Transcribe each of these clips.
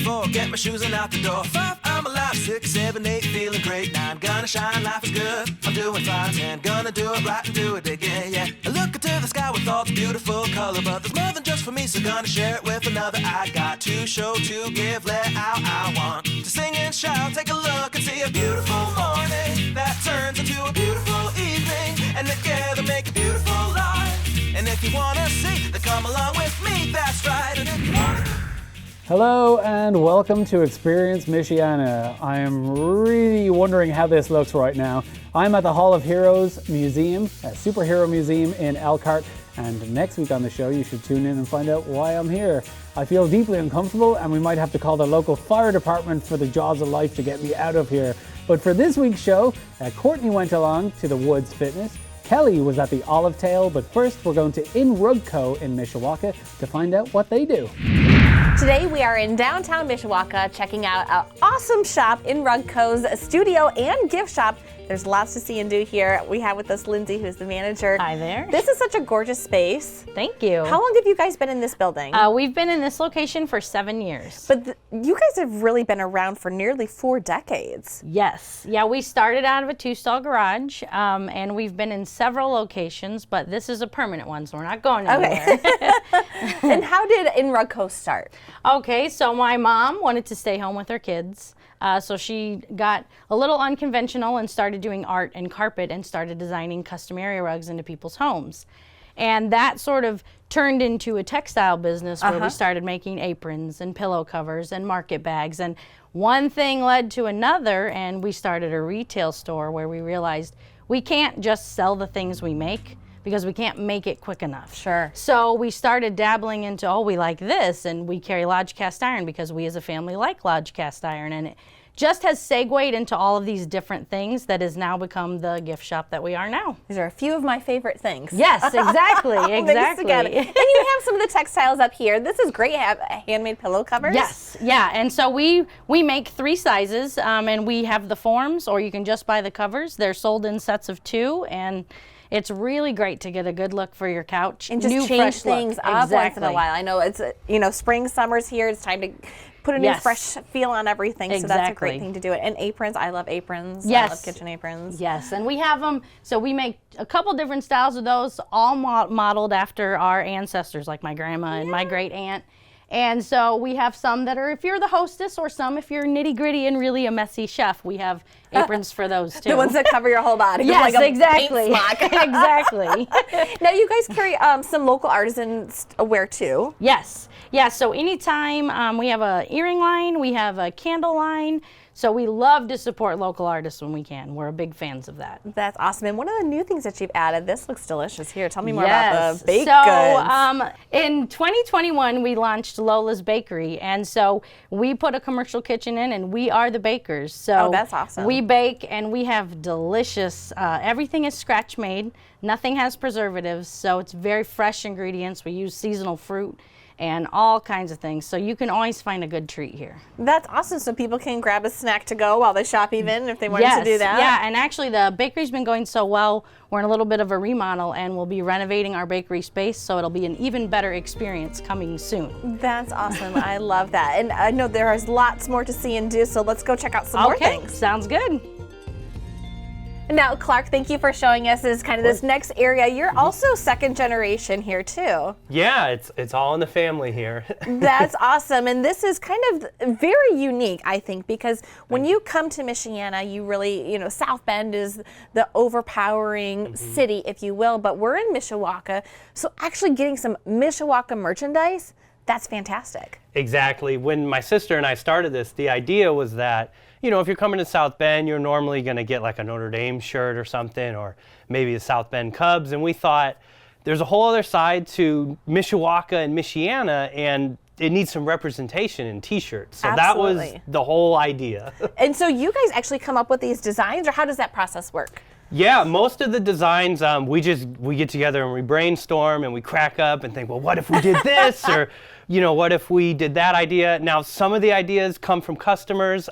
4, get my shoes and out the door. 5, I'm alive. 6, 7, 8, feeling great. 9, gonna shine, life is good. I'm doing fine. 10, gonna do it right and do it again, yeah. I look into the sky with all the beautiful color, but there's more than just for me, so gonna share it with another. I got to show, to give, let out. I want to sing and shout. Take a look and see a beautiful morning that turns into a beautiful evening, and together make a beautiful life. And if you wanna see, then come along with me. That's right. And if you wanna... Hello and welcome to Experience Michiana. I am really wondering how this looks right now. I'm at the Hall of Heroes Museum, a superhero museum in Elkhart, and next week on the show you should tune in and find out why I'm here. I feel deeply uncomfortable and we might have to call the local fire department for the jaws of life to get me out of here. But for this week's show, Courtney went along to the Woods Fitness, Kelly was at the Olive Tail, but first we're going to In Rug Co. in Mishawaka to find out what they do. Today we are in downtown Mishawaka checking out an awesome shop, In Rug Co.'s studio and gift shop. There's lots to see and do here. We have with us Lindsay, who's the manager. Hi there. This is such a gorgeous space. Thank you. How long have you guys been in this building? We've been in this location for 7 years. But you guys have really been around for nearly 4 decades. Yes. Yeah, we started out of a 2-stall garage, and we've been in several locations, but this is a permanent one, so we're not going anywhere. Okay. And how did In Rug Co. start? Okay, so my mom wanted to stay home with her kids. So she got a little unconventional and started doing art and carpet and started designing custom area rugs into people's homes. And that sort of turned into a textile business where we started making aprons and pillow covers and market bags. And one thing led to another, and we started a retail store where we realized we can't just sell the things we make because we can't make it quick enough. Sure. So we started dabbling into, oh, we like this, and we carry Lodge cast iron because we as a family like Lodge cast iron, and it just has segued into all of these different things that has now become the gift shop that we are now. These are a few of my favorite things. Yes, exactly, exactly. And you have some of the textiles up here. This is great. Have handmade pillow covers. Yes, yeah, and so we make 3 sizes, and we have the forms, or you can just buy the covers. They're sold in sets of 2, and it's really great to get a good look for your couch. And just change things up once in a while. I know it's, spring, summer's here. It's time to put a new fresh feel on everything. So that's a great thing to do it. And aprons, I love aprons. Yes. I love kitchen aprons. Yes, and we have them, so we make a couple different styles of those, all modeled after our ancestors, like my grandma and my great aunt. And so we have some that are if you're the hostess, or some if you're nitty gritty and really a messy chef. We have aprons for those too. The ones that cover your whole body. Yes, like a exactly. paint smock. Exactly. Now you guys carry some local artisans wear too. Yes. Yeah, so anytime we have a earring line, we have a candle line. So we love to support local artists when we can. We're big fans of that. That's awesome. And one of the new things that you've added, this looks delicious. Here, tell me more about the baked goods. In 2021, we launched Lola's Bakery. And so we put a commercial kitchen in, and we are the bakers. So that's awesome. We bake, and we have delicious, everything is scratch made. Nothing has preservatives. So it's very fresh ingredients. We use seasonal fruit and all kinds of things. So you can always find a good treat here. That's awesome. So people can grab a snack to go while they shop even if they wanted to do that. Yeah, and actually the bakery's been going so well, we're in a little bit of a remodel, and we'll be renovating our bakery space, so it'll be an even better experience coming soon. That's awesome. I love that. And I know there is lots more to see and do, so let's go check out some more things. Sounds good. Now, Clark, thank you for showing us this next area. You're also second generation here too. Yeah, it's all in the family here. That's awesome. And this is kind of very unique, I think, because when you come to Michiana, you really, South Bend is the overpowering city, if you will, but we're in Mishawaka. So actually getting some Mishawaka merchandise, that's fantastic. Exactly. When my sister and I started this, the idea was that, if you're coming to South Bend, you're normally going to get like a Notre Dame shirt or something, or maybe the South Bend Cubs. And we thought there's a whole other side to Mishawaka and Michiana, and it needs some representation in t-shirts. So Absolutely. That was the whole idea. And so you guys actually come up with these designs, or how does that process work? Yeah, most of the designs, we get together and we brainstorm and we crack up and think, well, what if we did this? Or, what if we did that idea? Now, some of the ideas come from customers.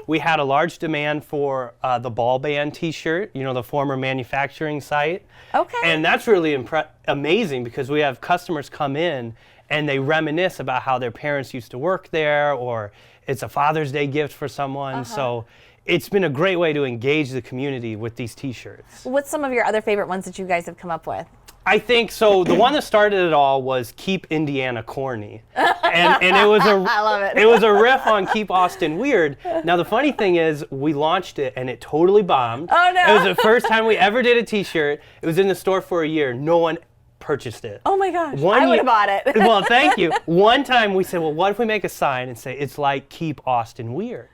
We had a large demand for the Ball Band t-shirt, the former manufacturing site. Okay. And that's really amazing because we have customers come in and they reminisce about how their parents used to work there, or it's a Father's Day gift for someone. So it's been a great way to engage the community with these t-shirts. What's some of your other favorite ones that you guys have come up with? I think so. The one that started it all was Keep Indiana Corny, and it was a I love it. It was a riff on Keep Austin Weird. Now the funny thing is, we launched it and it totally bombed. Oh, no. It was the first time we ever did a T-shirt. It was in the store for a year. No one purchased it. Oh my gosh, One I would year- have bought it. Well, thank you. One time we said, well, what if we make a sign and say it's like Keep Austin Weird,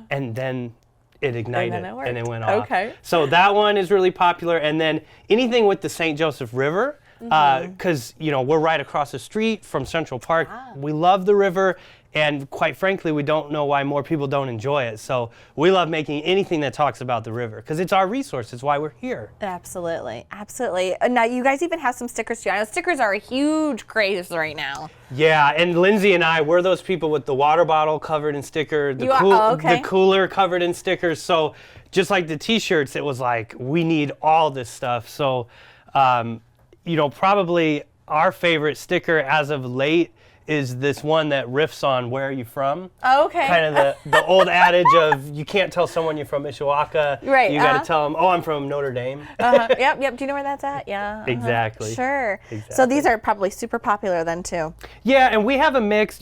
and then it ignited then it worked. and it went off. Okay. So that one is really popular, and then anything with the St. Joseph River, because we're right across the street from Central Park. We love the river, and quite frankly, we don't know why more people don't enjoy it. So we love making anything that talks about the river because it's our resource. It's why we're here. Absolutely, absolutely. Now you guys even have some stickers too. I know stickers are a huge craze right now. Yeah, and Lindsay and I, we're those people with the water bottle covered in sticker, the, You are? Oh, okay. the cooler covered in stickers. So just like the t-shirts, it was like, we need all this stuff. So, probably our favorite sticker as of late is this one that riffs on Where Are You From? Oh, okay. Kind of the old adage of you can't tell someone you're from Mishawaka. Right, You got to tell them, oh, I'm from Notre Dame. Yep. Do you know where that's at? Yeah. Exactly. Sure. So Exactly. these are probably super popular then too. Yeah, and we have a mix,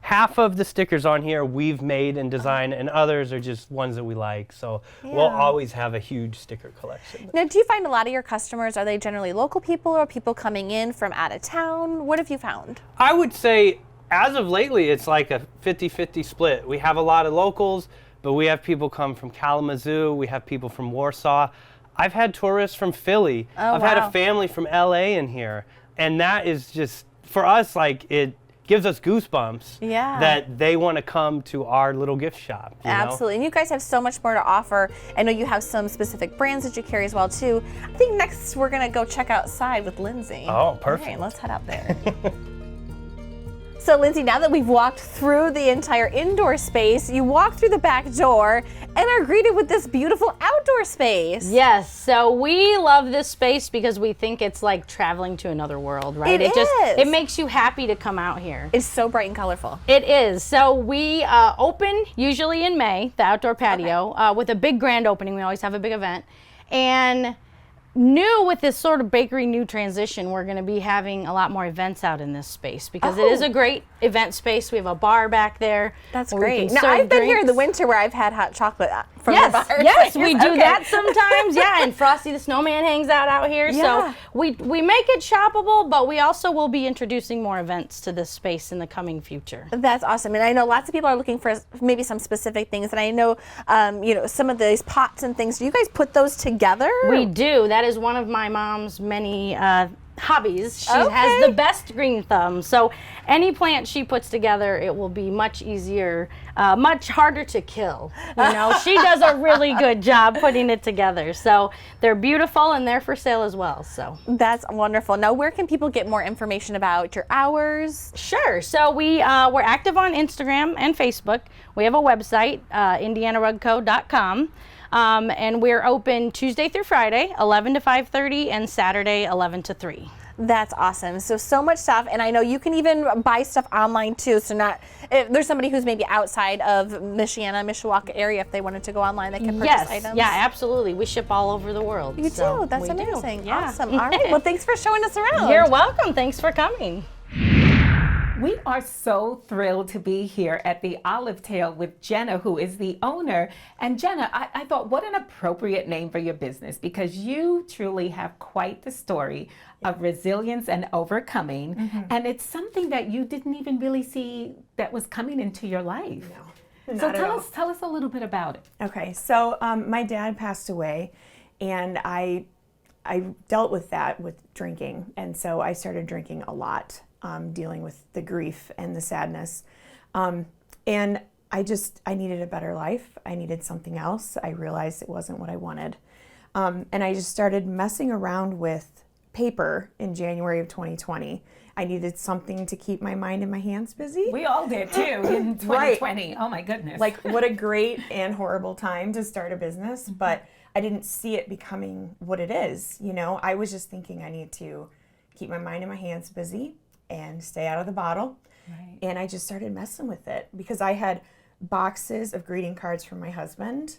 half of the stickers on here we've made and designed, and others are just ones that we like. So we'll Yeah. always have a huge sticker collection. Now, do you find a lot of your customers, are they generally local people or people coming in from out of town? What have you found? I would say, as of lately, it's like a 50-50 split. We have a lot of locals, but we have people come from Kalamazoo. We have people from Warsaw. I've had tourists from Philly. Oh, I've had wow. a family from LA in here. And that is just, for us, like, it gives us goosebumps Yeah. that they want to come to our little gift shop. you know? Absolutely. And you guys have so much more to offer. I know you have some specific brands that you carry as well too. I think next we're going to go check outside with Lindsay. Oh, perfect. All right, let's head out there. So Lindsay, now that we've walked through the entire indoor space, you walk through the back door and are greeted with this beautiful outdoor space. Yes, so we love this space because we think it's like traveling to another world, right? It is. It makes you happy to come out here. It's so bright and colorful. It is. So we open usually in May, the outdoor patio, with a big grand opening. We always have a big event. And with this sort of bakery new transition, we're going to be having a lot more events out in this space because it is a great event space. We have a bar back there. That's where we great. can Now, serve I've been here in the drinks. winter where I've had hot chocolate from the bar. Yes, we do Okay. that sometimes. Yeah, and Frosty the Snowman hangs out here. Yeah. So we make it shoppable, but we also will be introducing more events to this space in the coming future. That's awesome. And I know lots of people are looking for maybe some specific things. And I know, some of these pots and things, do you guys put those together? We do. That is one of my mom's many hobbies. She Okay. has the best green thumb. So any plant she puts together, it will be much easier, much harder to kill. She does a really good job putting it together. So they're beautiful and they're for sale as well. So That's wonderful. Now, where can people get more information about your hours? sure. So we're active on Instagram and Facebook. We have a website, indianarugco.com. And we're open Tuesday through Friday, 11 to 5:30, and Saturday, 11 to 3. That's awesome. So much stuff. And I know you can even buy stuff online too. So if there's somebody who's maybe outside of Mishawaka area, if they wanted to go online, they can purchase items. Yeah, absolutely. We ship all over the world. You so do. That's we do. amazing. Yeah. Awesome. All right. Well, thanks for showing us around. You're welcome. Thanks for coming. We are so thrilled to be here at the Olive Tail with Jenna, who is the owner. And Jenna, I thought, what an appropriate name for your business, because you truly have quite the story of resilience and overcoming. And it's something that you didn't even really see that was coming into your life. No, So not at all. tell us a little bit about it. Okay, so my dad passed away, and I dealt with that with drinking, and so I started drinking a lot, dealing with the grief and the sadness, and I needed a better life. I needed something else. I realized it wasn't what I wanted, and I just started messing around with paper in January of 2020. I needed something to keep my mind and my hands busy. We all did too in 2020. Oh my goodness. Like, what a great and horrible time to start a business, but I didn't see it becoming what it is. I was just thinking I need to keep my mind and my hands busy and stay out of the bottle. Right. And I just started messing with it because I had boxes of greeting cards from my husband.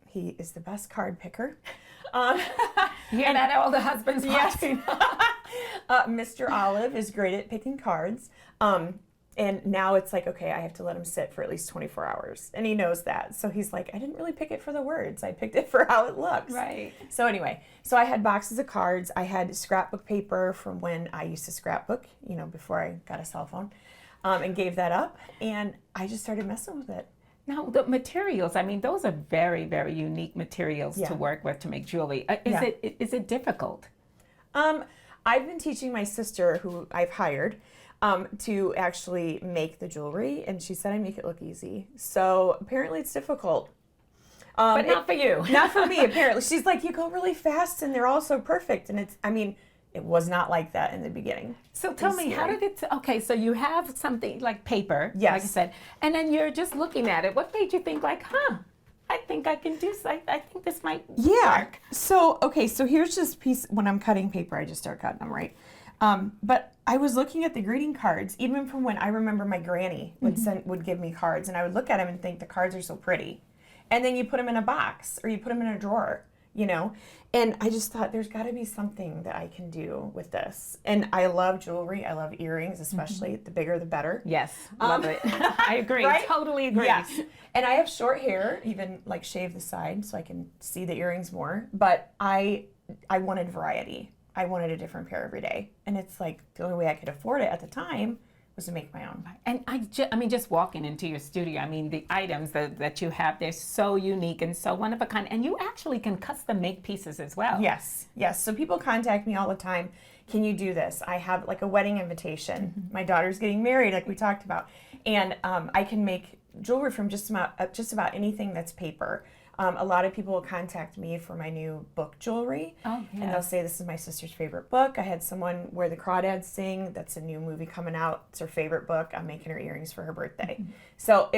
He is the best card picker. Hear that, all the husbands watching? Mr. Olive is great at picking cards. And now it's like, okay, I have to let him sit for at least 24 hours. And he knows that. So he's like, I didn't really pick it for the words. I picked it for how it looks. Right. So anyway, so I had boxes of cards. I had scrapbook paper from when I used to scrapbook, before I got a cell phone, and gave that up. And I just started messing with it. Now, the materials, I mean, those are very, very unique materials Yeah. to work with to make jewelry. Yeah. Is it difficult? I've been teaching my sister, who I've hired, to actually make the jewelry, and she said I make it look easy. So apparently it's difficult. But not for you. Not for me, apparently. She's like, you go really fast and they're all so perfect. And it was not like that in the beginning. So tell me, how did it, okay, so you have something like paper, Yes. like I said, and then you're just looking at it. What made you think like, I think I can do something, I think this might work? So, okay, so here's just a piece, when I'm cutting paper, I just start cutting them, right? But I was looking at the greeting cards, even from when I remember my granny would give me cards, and I would look at them and think the cards are so pretty. And then you put them in a box, or you put them in a drawer, And I just thought there's got to be something that I can do with this. And I love jewelry. I love earrings, especially. The bigger, the better. Yes, love it. I agree, Right? totally agree. Yes. And I have short hair, even like shave the side so I can see the earrings more. But I wanted variety. I wanted a different pair every day. And it's like the only way I could afford it at the time was to make my own. And I mean, just walking into your studio, I mean, the items that you have, they're so unique and so one of a kind. And you actually can custom make pieces as well. Yes, yes. So people contact me all the time. Can you do this? I have like a wedding invitation. My daughter's getting married, like we talked about. And I can make jewelry from just about anything that's paper. A lot of people will contact me for my new book jewelry. Oh, And they'll say, this is my sister's favorite book. I had someone Where the Crawdads Sing. That's a new movie coming out. It's her favorite book. I'm making her earrings for her birthday. So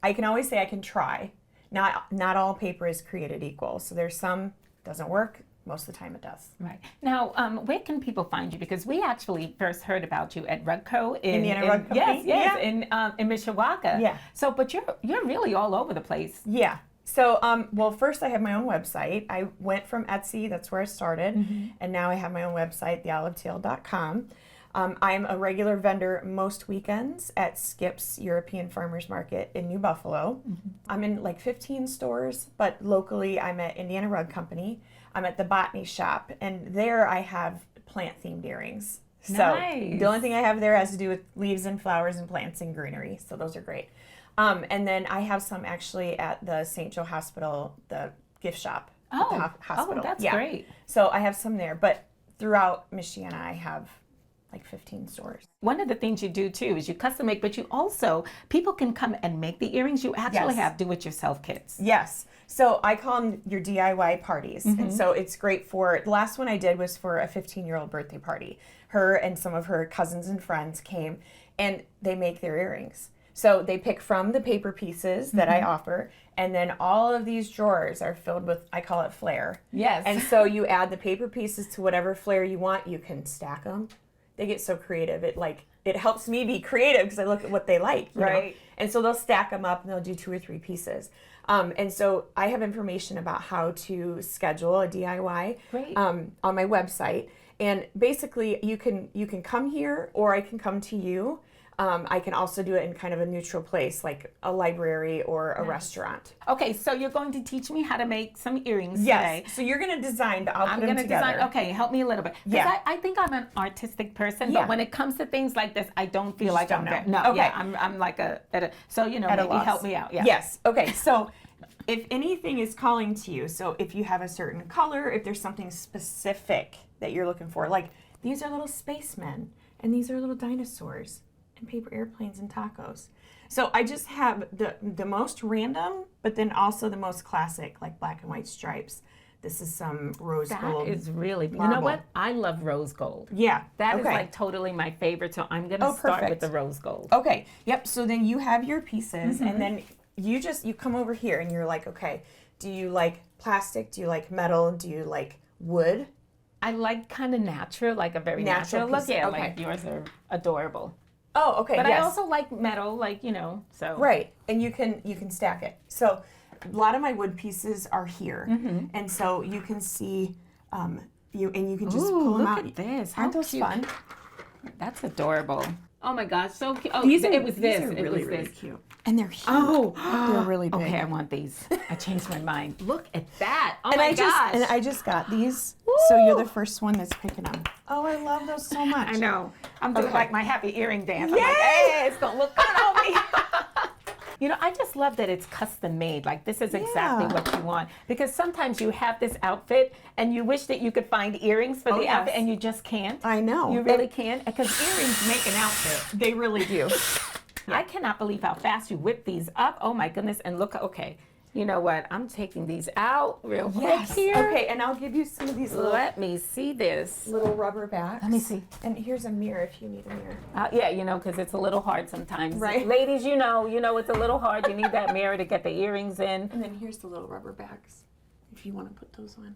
I can always say I can try. Not all paper is created equal. So there's some doesn't work. Most of the time it does. Right. Now, where can people find you? Because we actually first heard about you at Rugco Indiana Rug Company? Yes, Yeah. in Mishawaka. Yeah. So, but you're really all over the place. Yeah. So, well, first I have my own website. I went from Etsy, that's where I started, and now I have my own website, theolivetail.com. I'm a regular vendor most weekends at Skip's European Farmers Market in New Buffalo. I'm in like 15 stores, but locally I'm at Indiana Rug Company. I'm at the Botany Shop, and there I have plant-themed earrings. So Nice. the only thing I have there has to do with leaves and flowers and plants and greenery, so those are great. And then I have some actually at the St. Joe Hospital, the gift shop at the hospital. Oh, that's Yeah. great. So I have some there, but throughout Michiana I have like 15 stores. One of the things you do too is you custom make, but you also, people can come and make the earrings. You actually Yes. have do-it-yourself kits. Yes. So I call them your DIY parties. And so it's great for, the last one I did was for a 15-year-old birthday party. Her and some of her cousins and friends came and they make their earrings. So they pick from the paper pieces that I offer, and then all of these drawers are filled with, I call it flair. Yes. And so you add the paper pieces to whatever flair you want. You can stack them. They get so creative. It helps me be creative because I look at what they like, you know? Right. And so they'll stack them up and they'll do 2 or 3 pieces. And so I have information about how to schedule a DIY Great. on my website. And basically, you can come here, or I can come to you. I can also do it in kind of a neutral place, like a library or a restaurant. Okay, so you're going to teach me how to make some earrings Yes. today. So you're going to design, but I'll I'm put them going to together. design. Okay, help me a little bit. 'Cause Yeah. I think I'm an artistic person, Yeah. but when it comes to things like this, I don't feel You like just I'm don't know. no. Okay. Yeah, I'm like so At a maybe loss. help me out. Yeah. Yes. Okay. So if anything is calling to you, so if you have a certain color, if there's something specific that you're looking for, like these are little spacemen and these are little dinosaurs and paper airplanes and tacos. So I just have the most random, but then also the most classic, like black and white stripes. This is some rose That gold. is really, you know marble. what? I love rose gold. Yeah. That is okay. like totally my favorite, so I'm going to Oh, start with perfect. the rose gold. Okay. Yep. So then you have your pieces, and then you come over here, and you're like, okay, do you like plastic? Do you like metal? Do you like wood? I like kind of natural, like a very natural look. piece. Yeah, Okay. like yours are adorable. Oh, okay. But yes. I also like metal, like, so. Right, and you can stack it. So a lot of my wood pieces are here, and so you can see you can just pull them look out. at this. Aren't How those cute. fun? That's adorable. Oh my gosh, so cute. Oh, These it was these this. are It really was really this. cute, and they're huge. Oh, they're really big. Okay, I want these. I changed my mind. Look at that. Oh and my I gosh. just got these, so you're the first one that's picking them. Oh, I love those so much. I know. I'm doing Okay. like my happy earring dance. I'm like, hey, it's gonna look good on me. I just love that it's custom made. Like, this is exactly Yeah. what you want. Because sometimes you have this outfit and you wish that you could find earrings for the yes. outfit and you just can't. I know. You really can't. Because earrings make an outfit. They really do. I cannot believe how fast you whip these up. Oh my goodness. And look, okay. You know what? I'm taking these out real quick here. Okay, and I'll give you some of these Let me see this. little rubber backs. Let me see. And here's a mirror if you need a mirror. Yeah, because it's a little hard sometimes. Right. Ladies, you know it's a little hard. You need that mirror to get the earrings in. And then here's the little rubber backs if you want to put those on.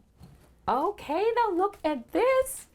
Okay, now look at this.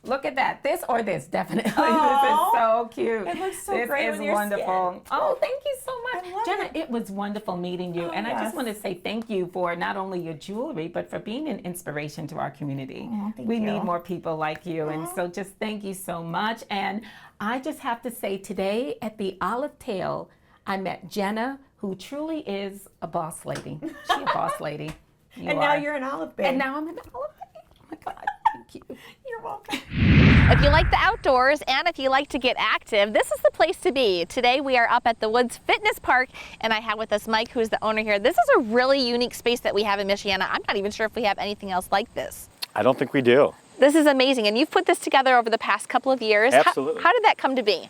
Look at that. This or this, definitely. This Aw. is so cute. It looks so this great is with your wonderful. skin. Oh, thank you so much. I love Jenna, it. it was wonderful meeting you. And I yes. just want to say thank you for not only your jewelry, but for being an inspiration to our community. thank we you. need more people like you. And so just thank you so much. And I just have to say today at the Olive Tail, I met Jenna, who truly is a boss lady. She's a boss lady. You And now are. you're an olive babe. And now I'm an olive babe. Oh my God, thank you. You're welcome. If you like the outdoors and if you like to get active, this is the place to be. Today we are up at the Woods Fitness Park and I have with us Mike, who's the owner here. This is a really unique space that we have in Michiana. I'm not even sure if we have anything else like this. I don't think we do. This is amazing, and you've put this together over the past couple of years. Absolutely. How did that come to be?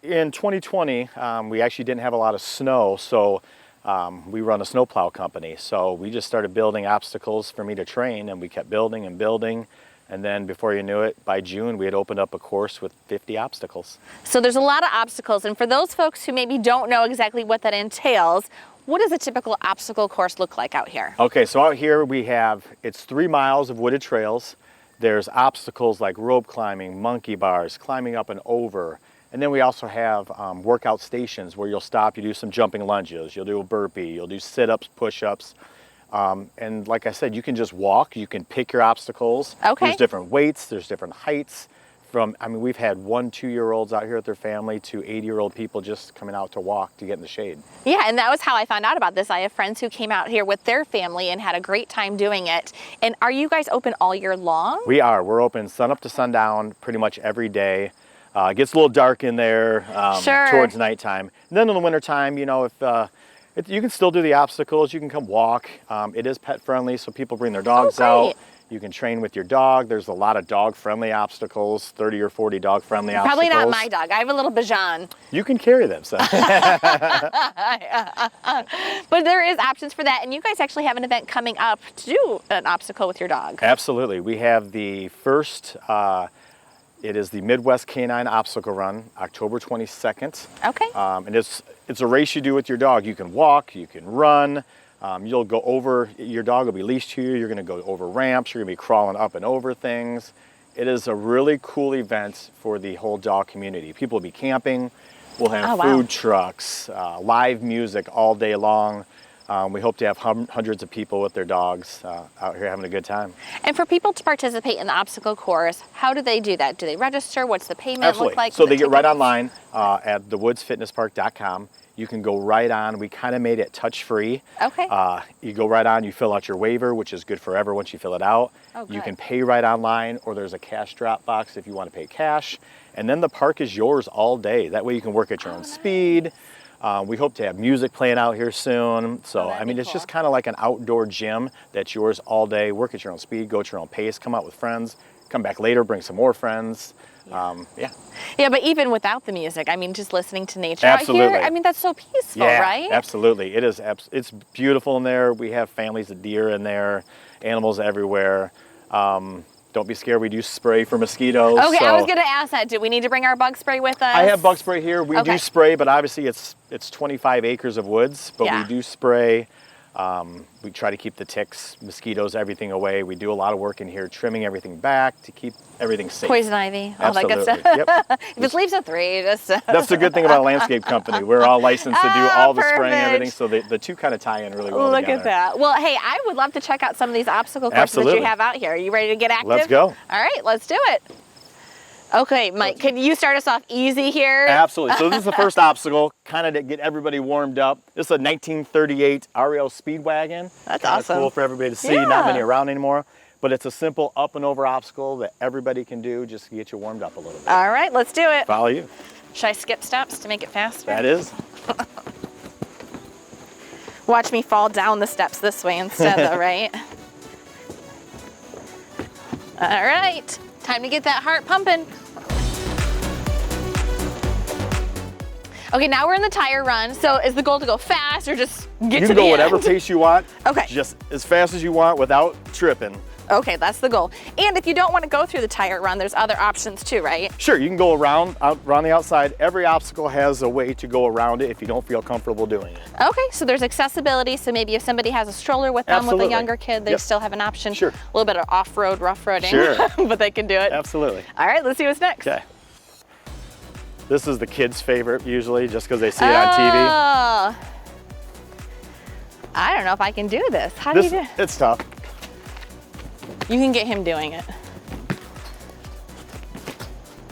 In 2020, we actually didn't have a lot of snow, so we run a snowplow company. So we just started building obstacles for me to train, and we kept building and building. And then before you knew it, by June, we had opened up a course with 50 obstacles. So there's a lot of obstacles, and for those folks who maybe don't know exactly what that entails, what does a typical obstacle course look like out here? Okay, so out here it's 3 miles of wooded trails. There's obstacles like rope climbing, monkey bars, climbing up and over. And then we also have workout stations where you'll stop, you do some jumping lunges, you'll do a burpee, you'll do sit-ups, push-ups. And like I said, you can just walk, you can pick your obstacles. Okay. There's different weights, there's different heights. We've had 1-2-year-olds out here with their family to 80-year-old people just coming out to walk to get in the shade. Yeah, and that was how I found out about this. I have friends who came out here with their family and had a great time doing it. And are you guys open all year long? We are. We're open sun up to sundown pretty much every day. It gets a little dark in there Sure. towards nighttime. And then in the wintertime, if you can still do the obstacles, you can come walk. It is pet friendly, so people bring their dogs out. great. You can train with your dog. There's a lot of dog-friendly obstacles, 30 or 40 dog-friendly obstacles. Probably not my dog. I have a little Bajan. You can carry them. So. But there is options for that. And you guys actually have an event coming up to do an obstacle with your dog. Absolutely. We have the first, it is the Midwest Canine Obstacle Run, October 22nd. Okay. And it's a race you do with your dog. You can walk, you can run. You'll go over, your dog will be leashed to you. You're going to go over ramps. You're going to be crawling up and over things. It is a really cool event for the whole dog community. People will be camping. We'll have food trucks, live music all day long. We hope to have hundreds of people with their dogs out here having a good time. And for people to participate in the obstacle course, how do they do that? Do they register? What's the payment Absolutely. look like? So for they the get right tickets? online at thewoodsfitnesspark.com. You can go right on. We kind of made it touch-free. Okay. You go right on, you fill out your waiver, which is good forever once you fill it out. Oh, You good. can pay right online, or there's a cash drop box if you want to pay cash. And then the park is yours all day. That way you can work at your own speed. We hope to have music playing out here soon. So, that'd be it's just cool. kind of like an outdoor gym that's yours all day. Work at your own speed, go at your own pace, come out with friends, come back later, bring some more friends. Yeah, but even without the music, just listening to nature Absolutely. out here, that's so peaceful, Yeah, right? absolutely. It is. It's beautiful in there. We have families of deer in there, animals everywhere. Don't be scared. We do spray for mosquitoes. Okay, so I was going to ask that. Do we need to bring our bug spray with us? I have bug spray here. We Okay. do spray, but obviously it's 25 acres of woods, but Yeah. we do spray. We try to keep the ticks, mosquitoes, everything away. We do a lot of work in here, trimming everything back to keep everything safe. Poison ivy, all that good stuff. Yep. If it's leaves a 3, just. That's the good thing about a landscape company. We're all licensed to do all the spraying and everything, perfect. so the two kind of tie in really well Look together. at that. Well, hey, I would love to check out some of these obstacle courses that Absolutely. you have out here. Are you ready to get active? Let's go. All right, let's do it. Okay, Mike, can you start us off easy here? Absolutely. So this is the first obstacle, kind of to get everybody warmed up. This is a 1938 REO Speedwagon. That's Kinda awesome. cool for everybody to see. Yeah. Not many around anymore, but it's a simple up and over obstacle that everybody can do just to get you warmed up a little bit. All right, let's do it. Follow you. Should I skip steps to make it faster? That is. Watch me fall down the steps this way instead, though, right? All right, time to get that heart pumping. Okay, now we're in the tire run. So is the goal to go fast or just get to the end? You can go whatever pace you want. Okay. Just as fast as you want without tripping. Okay, that's the goal. And if you don't want to go through the tire run, there's other options too, right? Sure, you can go around the outside. Every obstacle has a way to go around it if you don't feel comfortable doing it. Okay, so there's accessibility. So maybe if somebody has a stroller with them with Absolutely. a younger kid, they Yep. still have an option. Sure. A little bit of off-road, rough-roading, Sure. but they can do it. Absolutely. All right, let's see what's next. Okay. This is the kids' favorite usually, just because they see it on TV. Oh. I don't know if I can do this. How do you do it? It's tough. You can get him doing it.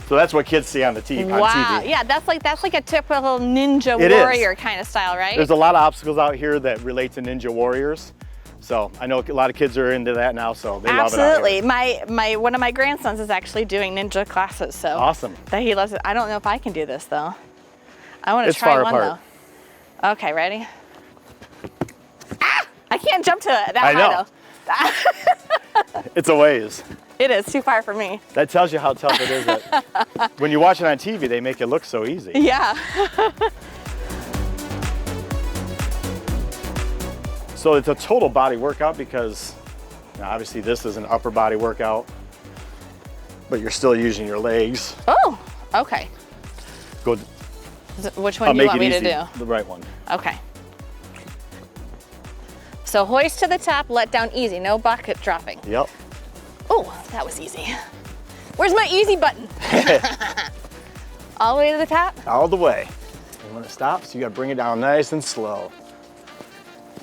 So that's what kids see on the TV. Wow. On TV. Yeah, that's like a typical ninja It is. warrior kind of style, right? There's a lot of obstacles out here that relate to Ninja Warriors. So I know a lot of kids are into that now, so they love it out Absolutely. here. One of my grandsons is actually doing ninja classes, so Awesome. that he loves it. I don't know if I can do this though. I want to It's try far one apart. though. Okay, ready? Ah! I can't jump to that I high know. though. It's a ways. It is too far for me. That tells you how tough it is. That when you watch it on TV, they make it look so easy. Yeah. So it's a total body workout because obviously this is an upper body workout, but you're still using your legs. Oh, okay. Go. Which one I'll do you make want it me easy. to do? The right one. Okay. So hoist to the top, let down easy, no bucket dropping. Yep. Oh, that was easy. Where's my easy button? All the way to the top? All the way. And when it stops, you got to bring it down nice and slow.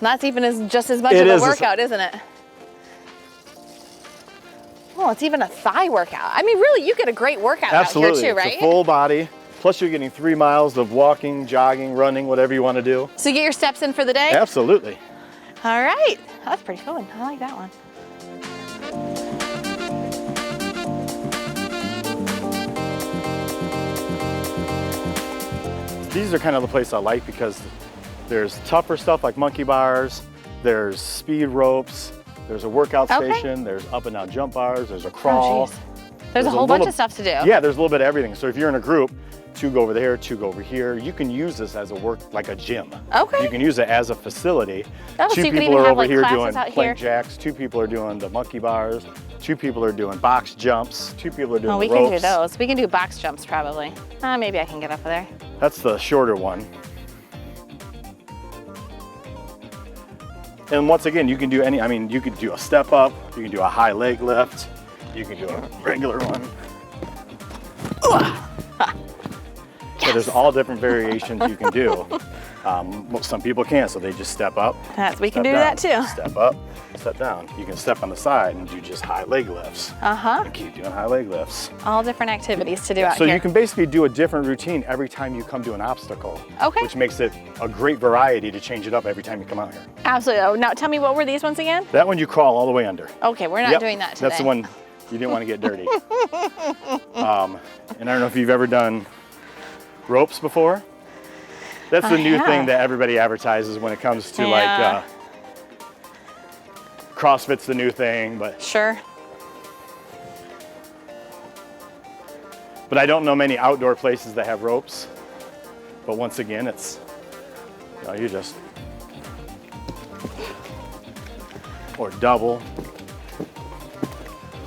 That's even just as much It of a is. workout, isn't it? Oh, it's even a thigh workout. I mean, really, you get a great workout Absolutely. out here too, right? It's a full body. Plus you're getting 3 miles of walking, jogging, running, whatever you want to do. So you get your steps in for the day? Absolutely. All right. That's pretty cool. I like that one. These are kind of the place I like because there's tougher stuff like monkey bars, there's speed ropes, there's a workout Okay. station, there's up and down jump bars, there's a crawl. Oh, geez. There's a a whole bunch little- of stuff to do. Yeah, there's a little bit of everything. So if you're in a group, 2 go over there, 2 go over here. You can use this as a like a gym. Okay. You can use it as a facility. Oh, so 2 you can people even are have, over like, here classes doing out plank here. jacks. 2 people are doing the monkey bars. 2 people are doing box jumps. 2 people are doing Oh, we the can ropes. do those. We can do box jumps probably. Maybe I can get up there. That's the shorter one. And once again, you can do you could do a step up, you can do a high leg lift, you can do a regular one. So there's all different variations you can do. Some people can't, so they just step up. We can step do down, that too. Step up, step down. You can step on the side and do just high leg lifts. And keep doing high leg lifts. All different activities to do out So here. you can basically do a different routine every time you come to an obstacle. Okay. Which makes it a great variety to change it up every time you come out here. Absolutely. Oh, now tell me, what were these ones again? That one you crawl all the way under. Okay, we're not Yep, doing that today. That's the one you didn't want to get dirty. And I don't know if you've ever done ropes before. That's the new thing that everybody advertises when it comes to Yeah. CrossFit's the new thing, but Sure. I don't know many outdoor places that have ropes. But once again, it's you just or double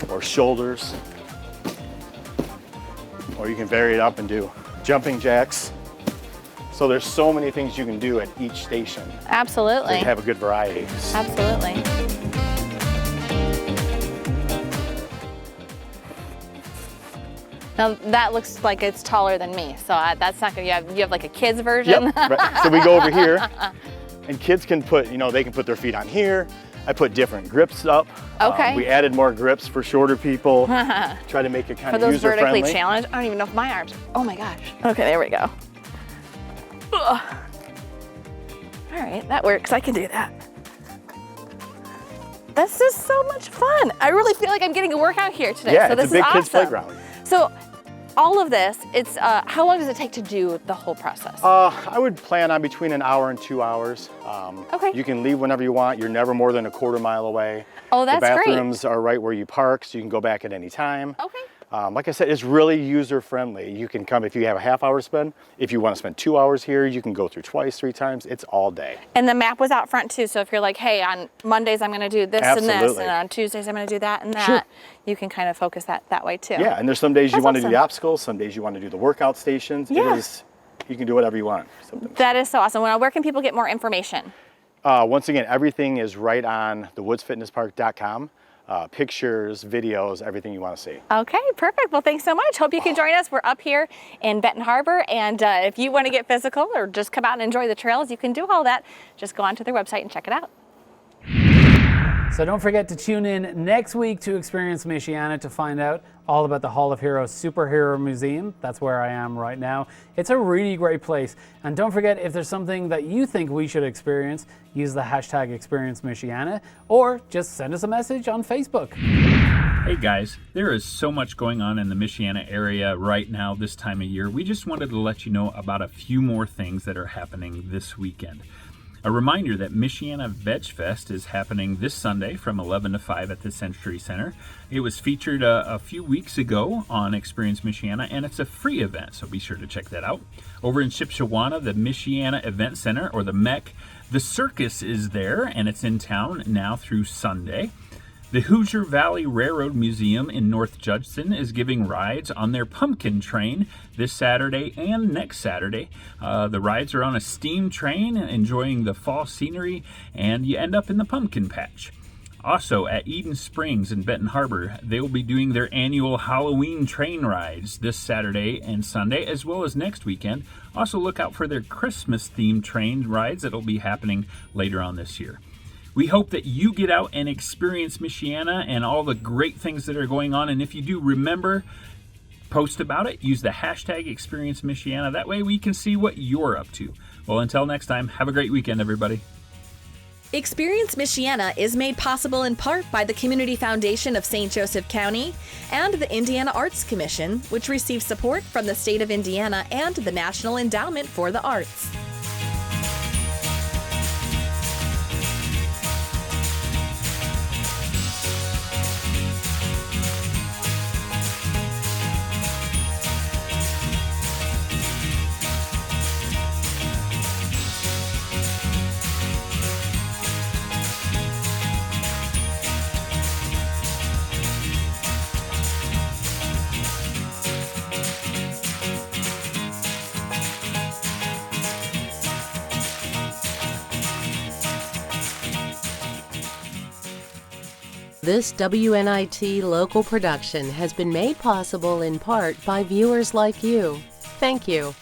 or shoulders, or you can vary it up and do jumping jacks. So there's so many things you can do at each station. Absolutely. To have a good variety. Absolutely. Now that looks like it's taller than me, so that's not gonna. You have like a kid's version. Yep. Right. So we go over here, and kids can put, they can put their feet on here. I put different grips up. Okay. We added more grips for shorter people. Try to make it kind For of those user-friendly. vertically challenged, I don't even know if my arms. Oh my gosh. Okay, there we go. Ugh. All right, that works. I can do that. This is so much fun. I really feel like I'm getting a workout here today. Yeah, so it's this a big is kids awesome. playground. So all of this, it's how long does it take to do the whole process? I would plan on between an hour and 2 hours. Okay. You can leave whenever you want. You're never more than a quarter mile away. Oh, that's The great. bathrooms are right where you park, so you can go back at any time. Okay. Like I said, it's really user-friendly. You can come if you have a half hour to spend. If you want to spend 2 hours here, you can go through twice, 3 times. It's all day. And the map was out front too, so if you're like, hey, on Mondays I'm gonna do this and this, Absolutely. and on Tuesdays I'm gonna do that and that, Sure. you can kind of focus that way too. Yeah, and there's some days you That's want to do the awesome. obstacles, some days you want to do the workout stations. Yeah. You can do whatever you want. That is so awesome. Well, where can people get more information? Once again, everything is right on thewoodsfitnesspark.com. Pictures, videos, everything you want to see. Okay, perfect. Well, thanks so much. Hope you can join us. We're up here in Benton Harbor, and if you want to get physical or just come out and enjoy the trails, you can do all that. Just go onto their website and check it out. So don't forget to tune in next week to Experience Michiana to find out all about the Hall of Heroes Superhero Museum. That's where I am right now. It's a really great place. And don't forget, if there's something that you think we should experience, use the hashtag Experience Michiana, or just send us a message on Facebook. Hey guys, there is so much going on in the Michiana area right now this time of year. We just wanted to let you know about a few more things that are happening this weekend. A reminder that Michiana Veg Fest is happening this Sunday from 11 to 5 at the Century Center. It was featured a few weeks ago on Experience Michiana, and it's a free event, so be sure to check that out. Over in Shipshewana, the Michiana Event Center, or the MEC, the circus is there, and it's in town now through Sunday. The Hoosier Valley Railroad Museum in North Judson is giving rides on their pumpkin train this Saturday and next Saturday. The rides are on a steam train, enjoying the fall scenery, and you end up in the pumpkin patch. Also, at Eden Springs in Benton Harbor, they will be doing their annual Halloween train rides this Saturday and Sunday, as well as next weekend. Also, look out for their Christmas-themed train rides that will be happening later on this year. We hope that you get out and experience Michiana and all the great things that are going on. And if you do, remember, post about it. Use the hashtag Experience Michiana. That way we can see what you're up to. Well, until next time, have a great weekend, everybody. Experience Michiana is made possible in part by the Community Foundation of St. Joseph County and the Indiana Arts Commission, which receives support from the state of Indiana and the National Endowment for the Arts. This WNIT local production has been made possible in part by viewers like you. Thank you.